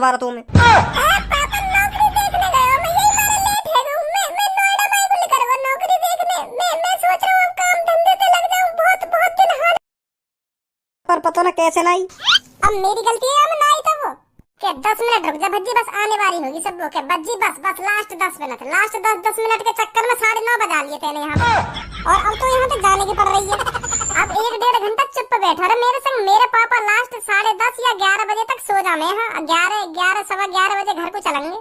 दोबारा तो मैं पापा नौकरी देखने गए हो, मैं यही मारे लेट है हूं। मैं नोएडा में को लेकर वो नौकरी देखने। मैं सोच रहा हूं काम धंधे पे लग जाऊं। बहुत दिन हो पर पता ना कैसे नहीं। अब मेरी गलती है, अब ना आई तो वो के 10 मिनट रुक जा भज्जी, बस आने वाली होगी सब लोग के भज्जी। बस लास्ट 10 मिनट, लास्ट 10 मिनट के चक्कर में 9:30 बजा लिए तेने यहाँ पे। और अब तो यहाँ पे जाने की पड़ रही है। अब 1-1.5 घंटा चुप बैठा रहे मेरे संग। मेरे पापा लास्ट 10:30 या 11 बजे तक सो जा। मैं 11 सवा 11 बजे घर को चलेंगे।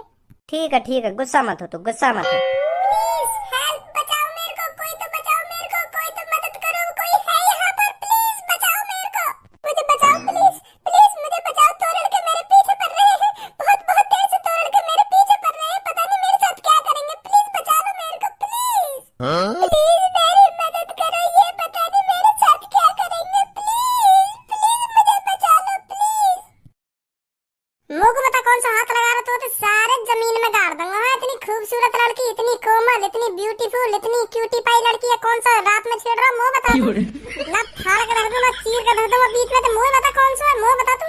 ठीक है, गुस्सा मत हो तू, गुस्सा मत हो। प्लीज हेल्प, बचाओ मेरे को, कोई तो बचाओ मेरे को, कोई तो मदद करो, कोई है यहाँ पर, प्लीज बचाओ मेरे को, मुझे बचाओ प्लीज, प्लीज मुझे बचाओ। दो लड़के मेरे पीछे पड़ रहे हैं, बहुत देर से दो लड़के मेरे पीछे पड़ रहे हैं, पता नहीं मेरे साथ क्या करेंगे। प्लीज बचा लो मेरे को, प्लीज प्लीज मेरी मदद करो, ये पता नहीं मेरे साथ क्या करेंगे। प्लीज मुझे बचा लो प्लीज। मुंह को बता कौन सा हाथ लगा रहा तो सारे जमीन में गाड़ दूंगा। हाँ, इतनी खूबसूरत लड़की, इतनी कोमल, इतनी ब्यूटीफुल, इतनी क्यूटी पाई लड़की है, कौन सा रात में छेड़ रहा? मुंह बता तू। ना फाड़ कर रख दूंगा, चीर कर रख दूंगा बीच में। तो मुंह बता कौन सा है, मुंह बता तू।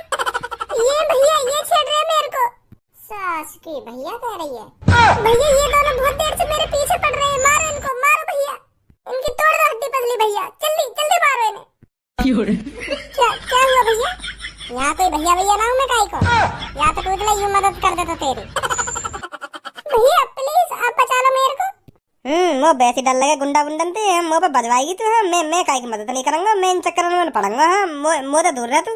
ये भैया ये छेड़ रहे हैं मेरे को। सास की भैया कह रही है। भैया ये दोनों बहुत देर से मेरे पीछे पड़ रहे हैं, मारो इनको, मारो भैया, इनकी तोड़ दो हड्डी पसली भैया, जल्दी मारो इन्हें। क्या हुआ भैया? यहाँ कोई भैया ना हूँ मैं काई को, यहाँ तो टूट यूं मदद कर देता तेरी। भैया प्लीज आप बचा लो मेरे को। वो वैसे डर लगे गुंडा गुंडन थे, मुंह पे बजवाएगी तू। हाँ, मैं काई की मदद नहीं करूंगा, मैं इन चक्करों में पड़ूंगा। हाँ, मुंह तो दूर रह तू।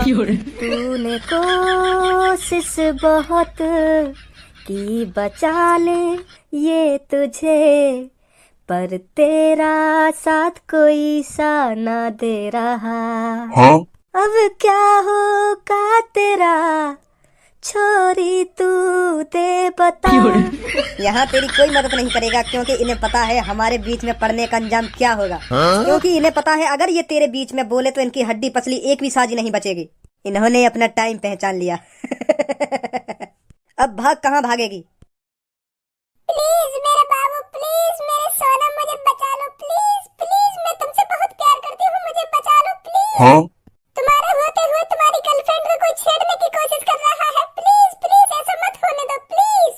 तूने कोशिश बहुत की बचा ले ये तुझे, पर तेरा साथ कोई सा ना दे रहा। हाँ? अब क्या होगा तेरा, छोरी तू दे बता। यहाँ तेरी कोई मदद नहीं करेगा, क्योंकि इन्हें पता है हमारे बीच में पड़ने का अंजाम क्या होगा। क्योंकि इन्हें पता है अगर ये तेरे बीच में बोले तो इनकी हड्डी पसली एक भी साजी नहीं बचेगी। इन्होंने अपना टाइम पहचान लिया। अब भाग, कहाँ भागेगी? प्लीज मेरे बाबू, प्लीज मेरे सोना, मुझे बचा लो प्लीज, मैं तुमसे बहुत प्यार करती हूँ, मुझे बचा लो प्लीज। हाँ? तुम्हारे होते हुए तुम्हारी गर्लफ्रेंड को कोई छेड़ने की कोशिश कर रहा है, प्लीज ऐसा मत होने दो प्लीज।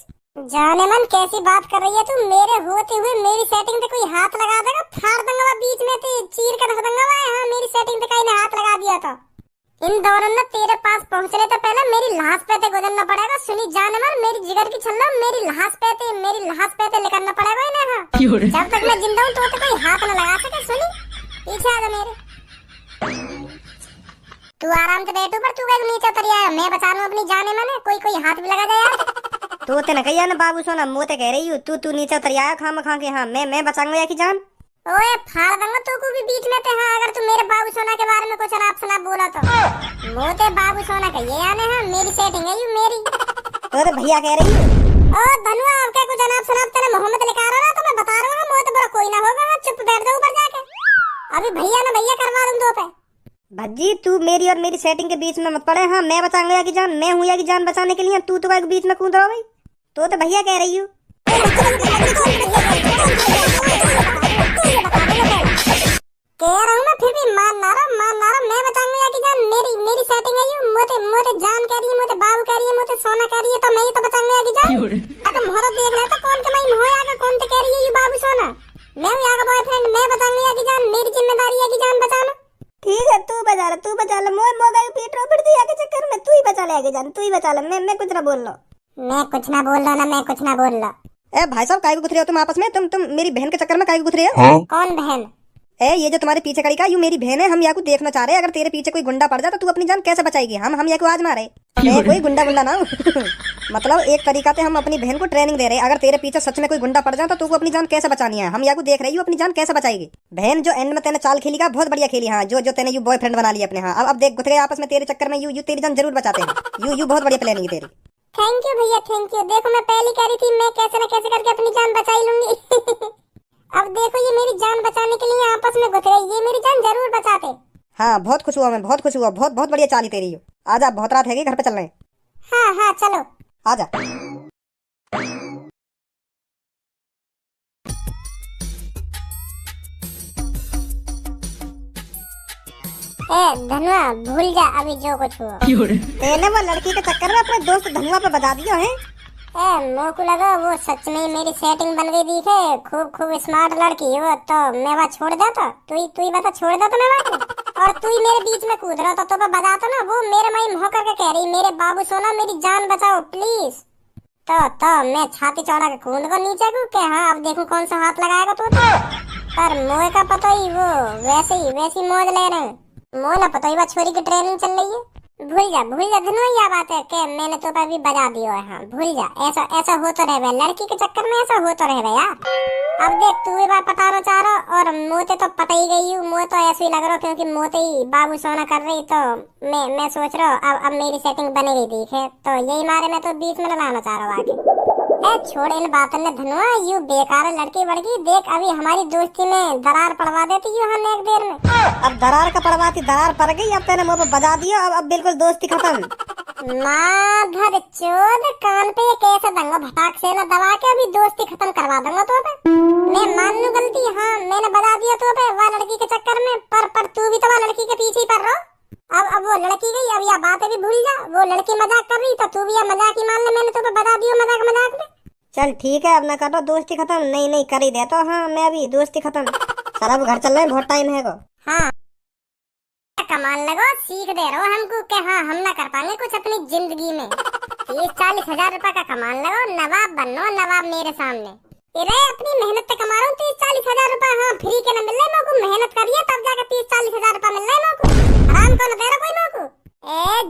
जाने मन कैसी बात कर रही है तू? मेरे होते हुए मेरी सेटिंग पे कोई हाथ लगा देगा, फाड़ दूंगा बीच में से, चीर कर रख दूंगा। हाँ, मेरी सेटिंग पे कहीं ने हाथ लगा दिया था। इन दोनों ने तेरे पास पहुंचने तो पहले मेरी लाश पे से गुजरना पड़ेगा। सुनी जाने मन, मेरी जिगर की छल्ला, मेरी लाश पे से निकलना पड़ेगा इन्हें। हाँ, जब तक मैं जिंदा हूँ तो कोई हाथ न लगा सके। सुनी पीछे आ जा मेरे। तू आराम से बैठो, पर तू कहीं नीचे उतर आया, मैं बचा लूं अपनी जाने मन। कोई हाथ भी लगा दे यार। तो ते न कहिया ना बाबू सोना, मुँह ते कह रही हूँ, तू नीचे उतर आया खाम खा के। हाँ, मैं बचाऊंगा या की जान। ओए फाड़ दूंगा तू को भी बीच में ते। हाँ, अगर तू मेरे बाबू सोना के बारे में कुछ अनाप बोला तो मोते बाबू सोना का ये आने। हाँ, मेरी सेटिंग है ये मेरी। तो भैया कह रही हूँ। ओ धनुआ, अब क्या कुछ अनाप तेरे मोहम्मद लिखा रहा तो मैं बता रहा हूँ, मोते बड़ा कोई ना होगा। चुप बैठ जा ऊपर जाके, अभी भैया ना भैया करवा दूं दो पे। भज्जी तू मेरी और मेरी सेटिंग के बीच में मत पड़े। हाँ, मैं बचाऊंगा या की जान, मैं हूँ या की जान बचाने के लिए। तू तो बीच में कूद रहा भाई। तो भैया कह रही हूँ। कह रहा हूँ मैं, फिर भी मान ना रहा। मैं बचाऊंगा या की जान, मेरी सेटिंग है ये। मोते जान कह रही है, मोते बाबू कह रही है, मोते सोना कह रही है, तो मैं ही तो बचाऊंगा या की जान। अब मोहरा देख रहा तो कौन के मैं मोह आगा, कौन ते कह रही है ये बाबू सोना। मैं हूँ यहाँ का बॉयफ्रेंड, मैं बचाऊंगा या की जान, मेरी जिम्मेदारी है की जान बचाना। ठीक है, तू बचा ले। मोगा पीट रो फिर दिया के चक्कर में। तू ही बचा ले आगे जान, तू ही बचा ले। मैं कुछ ना बोल रहा। मैं कुछ ना बोल रहा। ए भाई साहब, काहे को गुथरे हो तुम आपस में? तुम मेरी बहन के चक्कर में काहे को गुथरे हो? हाँ? कौन बहन? ये जो तुम्हारे पीछे खड़ी का, यू मेरी बहन है। हम यहाँ को देखना चाह रहे हैं, अगर तेरे पीछे कोई गुंडा पड़ जाए तो तू अपनी जान कैसे बचाएगी? हम यहाँ को आज मारे। मैं कोई गुंडा ना हूँ। मतलब एक तरीका से हम अपनी बहन को ट्रेनिंग दे रहे हैं। अगर तेरे पीछे सच में कोई गुंडा पड़ जाए तो तू अपनी जान कैसे बचानी है, हम यहाँ को देख रही हूँ, अपनी जान कैसे बचाएगी। बहन जो एंड में तेने चाल खेली का, बहुत बढ़िया खेली। हाँ, जो तेने यू बॉयफ्रेंड बना लिया अपने। हाँ, अब देख गुथरे आपस में तेरे चक्कर में। यू तेरी जान जरूर बचाते हैं। यू बहुत बढ़िया प्लानिंग तेरी। थैंक यू भैया, थैंक यू। देखो मैं पहले कह रही थी मैं कैसे न कैसे करके अपनी जान बचा ही लूंगी। अब देखो ये मेरी जान बचाने के लिए आपस में गुथरे, ये मेरी जान जरूर बचाते। हाँ, बहुत खुश हुआ मैं, बहुत खुश हुआ। बहुत बढ़िया चाली तेरी। आजा, बहुत रात है, घर पे चल रहे हैं। हाँ चलो आजा। धनुआ भूल जा अभी जो कुछ हुआ। तेने वो लड़की के चक्कर में अपने दोस्त धनुआ पे बजा दिया है। मेरे को लगा वो सच में मेरी सेटिंग बन गई दिखे, खूब खूब स्मार्ट लड़की वो, तो मैं वहाँ छोड़ देता। तू ही बता, छोड़ देता मैं वहाँ, और तू ही मेरे बीच में कूद रहा था तो मैं बजाता ना। वो मेरे माई मुँह करके कह रही, मेरे बाबू सोना मेरी जान बचाओ प्लीज। तो मैं छाती चौड़ा के कूद को नीचे को के हाँ अब देखूं कौन सा हाथ लगाएगा तो। पर मोए का पता ही वो वैसी मौज ले रहे हैं। मोए ना पता ही वो छोरी की ट्रेनिंग चल रही है। भूल जा धनुआ, यह बात है कि मैंने तो अभी बजा दिया है। हाँ भूल जा, ऐसा हो तो रहे, लड़की के चक्कर में ऐसा हो तो रहे यार। अब देख तू भी बात पटाना चाह रहा और मोते तो पता ही गई हूँ। मोते तो ऐसे ही लग रहा क्योंकि मोते ही बाबू सोना कर रही, तो मैं सोच रहा हूँ अब मेरी सेटिंग बनेगी दिखे, तो यही मारे मैं तो बीच में लाना चाह रहा हूँ आगे। छोड़ इन बातों ने धनुआ, यू बेकार लड़की वड़की, देख अभी हमारी दोस्ती में दरार पड़वा देती यू हम एक देर में। अब दरार का पड़वाती, दरार पड़ गई, अब तेरे मुंह पे बजा दिया, अब बिल्कुल दोस्ती खत्म। माधर चोद कान पे कैसे दंगा भटाक से ना दबा के अभी दोस्ती खत्म करवा दूंगा तो पे। मैं मान लूं गलती, हाँ मैंने बजा दिया तो पे वह लड़की के चक्कर में, पर तू भी तो वह लड़की के पीछे ही पड़ रहा। अब वो लड़की गई, अब यह बात भी भूल जा। वो लड़की मजाक कर रही तो तू भी यह मजाक ही मान ले, मैंने तो बता दिया मजाक में। चल ठीक है, अब ना करो दोस्ती खत्म। नहीं कर ही दे तो हाँ मैं अभी दोस्ती खत्म। सर अब घर चल रहे हैं, बहुत टाइम है। हाँ कमाल लगो, सीख दे रहो हमको कि हाँ हम ना कर पाएंगे कुछ अपनी जिंदगी में। 30-40 हजार रुपए का कमाल लगो, नवाब बनो नवाब मेरे सामने। अरे अपनी मेहनत से कमा रहा हूँ 30-40 हजार रुपए, हाँ फ्री के न मिल रहे मेरे को, मेहनत करिए तब जाकर 30-40 हजार रुपए मिल रहे मेरे को, आराम को न दे रहा कोई मेरे को।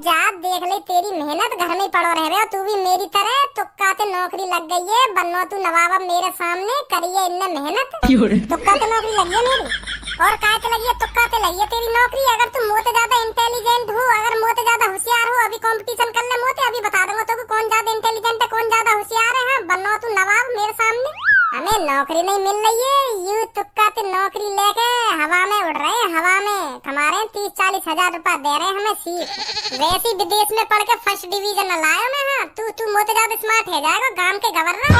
जा देख ले तेरी मेहनत, घर में पड़ो रह रहे हो तू भी मेरी तरह, तुक्का से नौकरी लग गई है, बनो तू नवाब मेरे सामने, करिए इनने मेहनत। तुक्का से नौकरी लगी है मेरी, और काय से लगी है, तुक्का से लगी है तेरी नौकरी। अगर तुम मोते ज्यादा इंटेलिजेंट हो, अगर मोते ज्यादा होशियार हो, अभी कंपटीशन कर ले मोते, अभी बता दूंगा तो कौन ज्यादा इंटेलिजेंट है कौन ज्यादा होशियार है। हाँ बनो तू नवाब मेरे सामने। हमें नौकरी नहीं मिल रही है, यू तुक्का से नौकरी लेके हवा में उड़ रहे हैं, हवा में कमा रहे हैं, 30-40 हजार रुपए दे रहे हैं हमें सीख। वैसे विदेश में पढ़ के फर्स्ट डिवीजन लाया मैं। हाँ तू मोते ज्यादा स्मार्ट है जाएगा, गांव के गवर्नर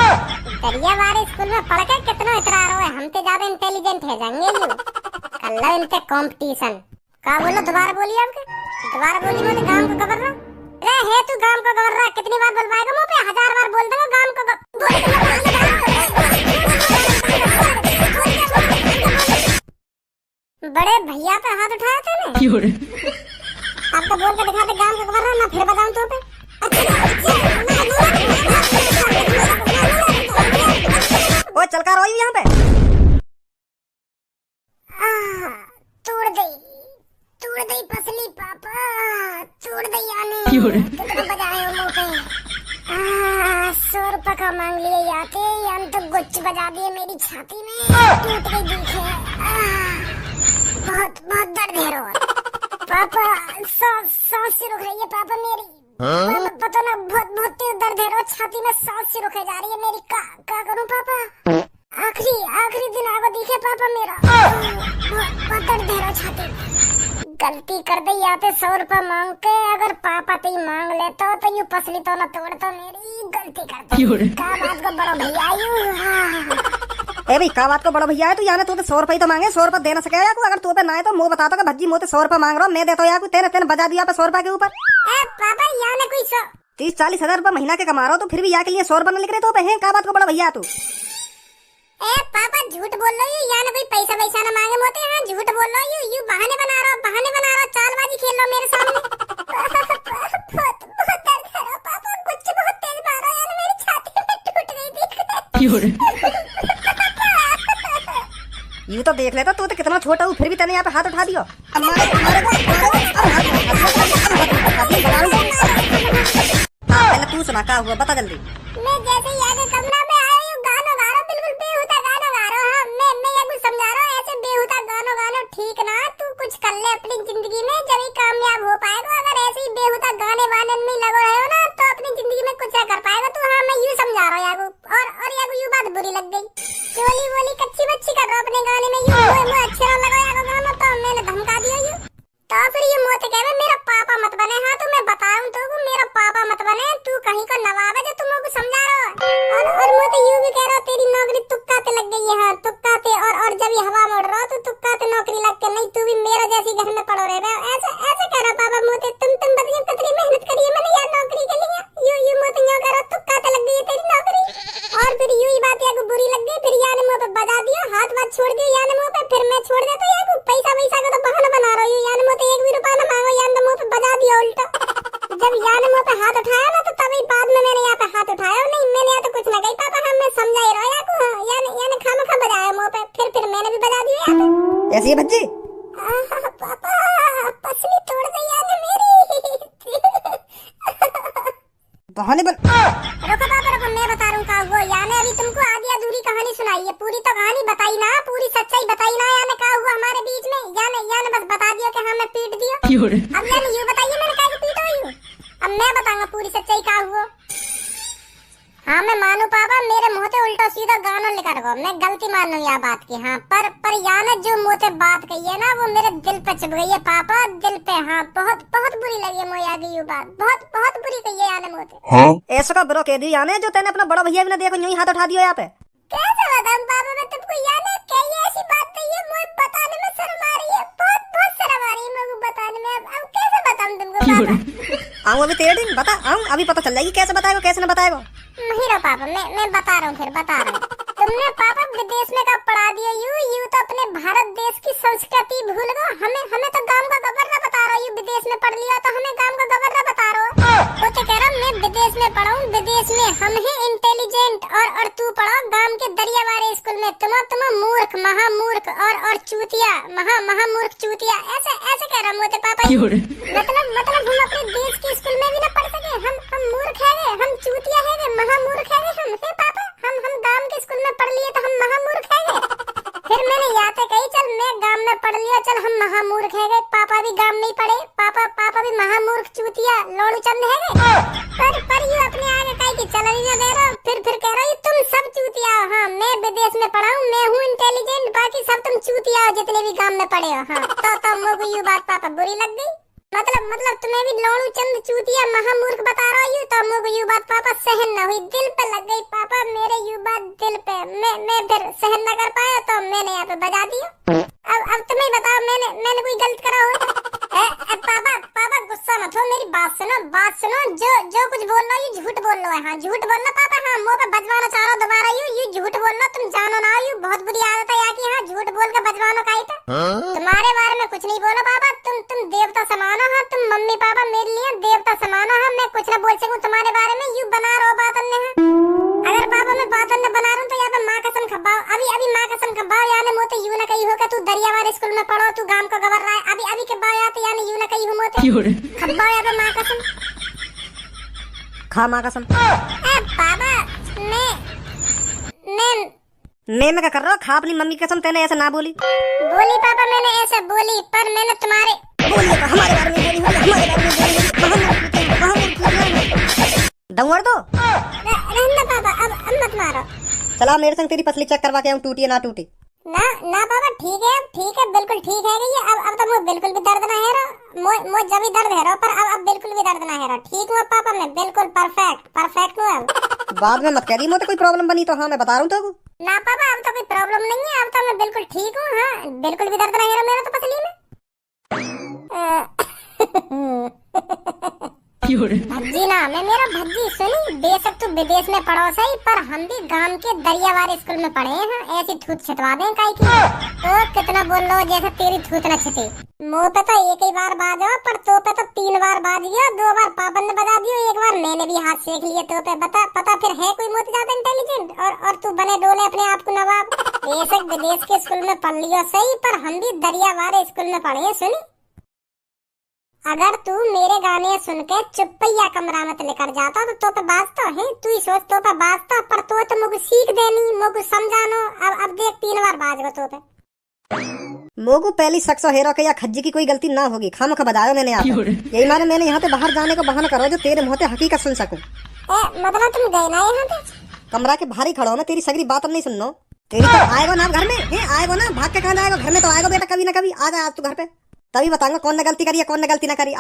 दरिया वाले स्कूल में पढ़ के कितना इतरा रहा है, हमसे ज्यादा इंटेलिजेंट है जाएंगे यू। कल इनसे कंपटीशन का बोलो, दोबारा बोलिए आपके, दोबारा बोलिए मोते गांव का गवर्नर। अरे है तू गांव का गवर्नर, कितनी बार बोलवाएगा मुंह पे, 1000 बार बोल दूंगा गांव का बड़े भैया पे हाथ उठाया था ने। आपका बोल के दिखा दे गांव का गवर्नर, ना फिर बताऊं तो पे। ओ चल कर रोई यहाँ पे। तोड़ दई पसली पापा, तोड़ दई आने। कितना बजाए हो मुंह पे। 100 रुपए का मांग लिए याते, यान तो गुच्छ बजा दिए मेरी छाती में, टूट गई दिखे। बहुत दर्द है रो पापा, सांस से रुक रही है पापा मेरी। पापा पता ना बहुत तेज दर्द है रो छाती में, सांस से रुके जा रही है मेरी। क्या करूं पापा, आखिरी दिन आगे दिखे पापा मेरा, बहुत दर्द है रो छाती में। गलती कर दी यहाँ पे 100 रुपए मांग के, अगर पापा तो ही मांग लेता तो यू पसली तो न तोड़ता, मेरी गलती करता। क्या बात को बड़ा भैया यू। ए भाई का बात को बड़ा भैया है तू, यहाँ तो 100 रुपए तो मांगे, 100 रुपए देना सके यार, अगर तू पे ना है तो मुंह बता दो कि भज्जी मोते 100 रुपए मांग रहा हूँ, मैं देता हूँ यार, तेने बजा दिया पे 100 रुपए के ऊपर। पापा यहाँ कोई 30-40 हजार रुपए महीना के कमा रहा हो, तो फिर भी यहाँ के लिए 100 रुपए लिख रहे तो पे, का बात को बड़ा भैया तू। पापा झूठ बोल रही हो, यहाँ कोई पैसा वैसा ना मांगे मोते, हाँ झूठ बोल रही हो, यू बहाने बना रहा हो, चालबाजी खेल रहा मेरे सामने। बहुत दर्द है पापा, कुछ बहुत तेज मारा यार, मेरी छाती में टूट गई थी। यू तो देख लेता, तू तो कितना छोटा हूँ फिर भी तेने यहाँ पे हाथ उठा दियो। पहले तू सुना क्या हुआ, बता जल्दी। मैं जैसे ही आगे कमरा में आई हूँ, गाना गा रहा, बिल्कुल बेहुदा गाना गा रहा। हाँ मैं या कुछ समझा रहा हूँ, ऐसे बेहुदा गाना ठीक ना, तू कुछ कर ले अपनी जिंदगी में, जब ही कामयाब हो पाएगा। अगर ऐसे ही बेहुदा गाने वाने में लगा रहे हो ना, तो अपनी जिंदगी में कुछ कर पाएगा तू। हाँ मैं यूँ समझा रहा हूँ यागू, और यागू यूँ बात बुरी लग गई, चोली वोली कच्ची बच्ची कर रहा अपने गाने में, यूँ अच्छे ना लगा यागू गाना, तो मैंने धमका दिया यूँ। तो फिर ये मोते कह मेरा पापा मत बने। हाँ तो मैं बताऊं तो मेरा पापा मत बने, तू कहीं को नवाब है जो तुम को समझा रहा हो। और मोते यूं भी कह रहा तेरी नौकरी तुक्का पे लग गई है। हाँ तुक्का पे, और जब ये हवा में उड़ रहा हो तो तुक्का तुक्का तो नौकरी लग के नहीं, तू भी मेरा जैसी घर में पड़ो रहे। ऐसे ऐसे करा पापा मोते, तुम बताइए कितनी मेहनत करी है मैंने यार नौकरी के लिए। यू मोते न्यों करो, तुक्का तो लग गई है तेरी नौकरी। और फिर यूं ही बात या को बुरी लग गई, फिर याने मुंह पे बजा दिया, हाथ छोड़ दिया याने मुंह पे। फिर मैं छोड़ देता या को पैसा का तो बहाना बना रहा हूं। याने मुंह पे 1 भी रुपया ना मांगो, याने मुंह पे बजा दिया उल्टा। जब याने मुंह पे हाथ उठाया ना तो तभी बाद में मैंने यहाँ पे हाथ उठाया नहीं, मैंने यहाँ तो कुछ ना कही पापा। हाँ मैं समझा ही रहा को, याने खामखा बजाया मुंह पे, फिर मैंने भी बजा दिया यहाँ पे। ऐसी है भज्जी? पापा पसली तोड़ दी याने मेरी। बहाने बन। रुको पापा रुको, मैं बता रहा हूँ का हुआ। याने अभी तुमको आधी अधूरी कहानी सुनाई है, पूरी तो कहानी बताई ना, पूरी सच्चाई बताई ना। याने का हुआ हमारे बीच में, याने बस बता दिया कि हाँ मैं पीट दिया। अब याने यूं बताइए मैंने काहे को पीटा हुई हूँ? अब मैं बताऊंगा पूरी सच्चाई का हुआ। हाँ मैं मानू पापा, मेरे मुंह से उल्टा सीधा गानों लेकर गो, मैं गलती मानू यह बात की। हाँ पर याने जो मुंह से बात कही है ना वो मेरे दिल पे चुभ गई है पापा, दिल पे। हाँ बहुत बहुत बुरी लगी है मुझे आगे ये बात, बहुत बहुत बुरी कही है याने मुंह से। ऐसा का बुरा कह दी याने जो तेने अपना बड़ा भैया भी ना देखो यूं ही हाथ उठा दिया यहाँ पे। कैसे बताऊं पापा मैं तुमको? याने कही ऐसी बात कही है, मुझे बताने में शर्म आ रही है, बहुत शर्म आ रही है मुझे बताने में। अब कैसे बताऊं तुमको पापा? आऊं अभी तेरे दिन बता, आऊं अभी पता चल जाएगी कैसे बताएगा कैसे न बताएगा। नहीं रो पापा, मैं बता रहा हूँ, फिर बता रहा हूँ। तुमने पापा विदेश में कब पढ़ा दिया यू तो अपने भारत देश की संस्कृति भूल गए। हमें तो गांव का गवर्नर बता रहा हूँ, विदेश में पढ़ लिया तो हमें गांव का गवर्नर बता रहा हो। तो क्या कह रहा हूँ, मैं विदेश में पढ़ा हूँ, विदेश में हम हैं इंटेलिजेंट और तू पढ़ा गांव के दरियावारे स्कूल में। तुम मूर्ख, महामूर्ख और चूतिया, महामूर्ख चूतिया। ऐसे कह रहा हूँ मोटे पापा। मतलब हम अपने देश के स्कूल में भी ना पढ़ सके, हम मूर्ख है, हम चूतिया है, महामूर्ख है हम है पापा। हम गांव के स्कूल में पढ़ लिए तो हम महामूर्ख है। फिर मैंने यहाँ पे कही चल मैं गांव में पढ़ लिया, चल हम महामूर्ख है गए। पापा भी गांव नहीं पढ़े, पापा भी महामूर्ख चूतिया लोड़ू चंद है गए। पर ये अपने आगे कही कि चल नहीं दे रहा। फिर कह रहा है तुम सब चूतिया हो। हाँ मैं विदेश में पढ़ा हूँ, मैं हूँ इंटेलिजेंट, बाकी सब तुम चूतिया हो जितने भी गांव में पढ़े हो। हाँ तो मुझे ये बात पापा बुरी लग गई। मतलब तुम्हें भी लोड़ू चंद चूतिया महामूर्ख बता रहा हूँ तो मुझे ये बात पापा सहन न हुई, दिल पे लग गई पापा मेरे ये बात दिल पे। मैं फिर सहन न कर पाया तो मैंने यहाँ पे बजा दिया। अब तुम्हें बताओ मैंने कोई गलत करा हो? पापा गुस्सा मत हो, मेरी बात सुनो। जो कुछ बोल रहा हूँ झूठ बोल लो है। हाँ झूठ बोलना पापा, हाँ मुँह पे बजवाना चाह रहा हूँ दोबारा यू झूठ बोलना। तुम जानो ना यू बहुत बुरी आदत है यहाँ की। हाँ झूठ बोल के बजवानो का ही था। तुम्हारे बारे में कुछ नहीं बोला पापा, तुम देवता समान हो। हाँ तुम मम्मी पापा मेरे लिए देवता समान हो। हाँ मैं कुछ ना बोल सकूं तुम्हारे बारे में, यू बना रहो बात अन्य। अगर पापा मैं बात अन्य बना रहा हूँ तो यहाँ पे माँ कसम खबाओ, अभी माँ कसम खबाओ। यानी मोते यू न कही हो तू दरियावार स्कूल में पढ़ो, तू गांव का गवर्नर है। अभी के बाव यानी यानी यू न कही हो मोते खबाओ यहाँ पे माँ कसम। खा माँ कसम। पापा मैं क्या कर रहा हूँ? खा अपनी मम्मी कसम, तेने ऐसा ना बोली पापा, मैंने ऐसा बोली पर मैंने तुम्हारे हमारे बारे में दंगड़ दो। रहना पापा, अब मत मारो। चला मेरे संग तेरी पसली चेक करवा के आऊं, टूटी है ना टूटी। ना पापा ठीक है बिल्कुल ठीक है ये। अब तो मुझे बिल्कुल भी दर्द ना है रहा, मुझे जब भी दर्द है रहा पर अब बिल्कुल भी दर्द ना है रहा। ठीक हूँ पापा, मैं बिल्कुल परफेक्ट हूँ अब। बाद में मत कह रही मुझे कोई प्रॉब्लम बनी तो। हाँ मैं बता रहा हूँ तो ना पापा अब तो कोई प्रॉब्लम नहीं है, अब तो मैं बिल्कुल ठीक हूँ। हाँ बिल्कुल भी दर्द ना है रहा मेरा तो पसली में। भज्जी ना मैं मेरा भज्जी सुनी, बेशक तू विदेश में पढ़ो सही पर हम भी गांव के दरियावार स्कूल में पढ़े हैं। ऐसी थूत छिटवा दें काई की। तो कितना बोल लो जैसे तेरी थूत न छिटे। मुँह पे तो एक ही बार बाजो पर तो पे तो 3 बार बाज गया, 2 बार पापा ने बजा दियो, 1 बार मैंने भी हाथ सेक लिए तो पे। पता फिर है कोई मोती ज्यादा इंटेलिजेंट और तू बने डोले अपने आप को नवाब। बेशक विदेश के स्कूल में पढ़ लियो सही पर हम भी दरियावार स्कूल में पढ़े हैं। सुनी अगर तू मेरे गाने सुन के चुप्पैया कमरा में लेकर जाता तो पे बाजता है। तू ही सोच तो पे बाजता पर तो मुझे सीख देनी, मुझे समझानो। अब देख 3 बार बाज गो तो पे। मोगू पहली शख्स हेरो के या खज्जी की कोई गलती ना होगी, खामखा बजायो मैंने यहाँ पे। यही मारे मैंने यहाँ पे बाहर जाने को बहाना करो जो तेरे मुँह से हकीकत सुन सकूं। मतलब तुम गए ना यहाँ पे? कमरा के बाहर ही खड़ा हो, मैं तेरी सगरी बात नहीं सुननो। तेरी तो आएगा ना घर में, आएगा ना, भाग के कहाँ जाएगा? घर में तो आएगा बेटा, कभी ना कभी आ जाए आज तू घर पे, तभी बताऊंगा कौन ने गलती करी है कौन ने गलती ना करी।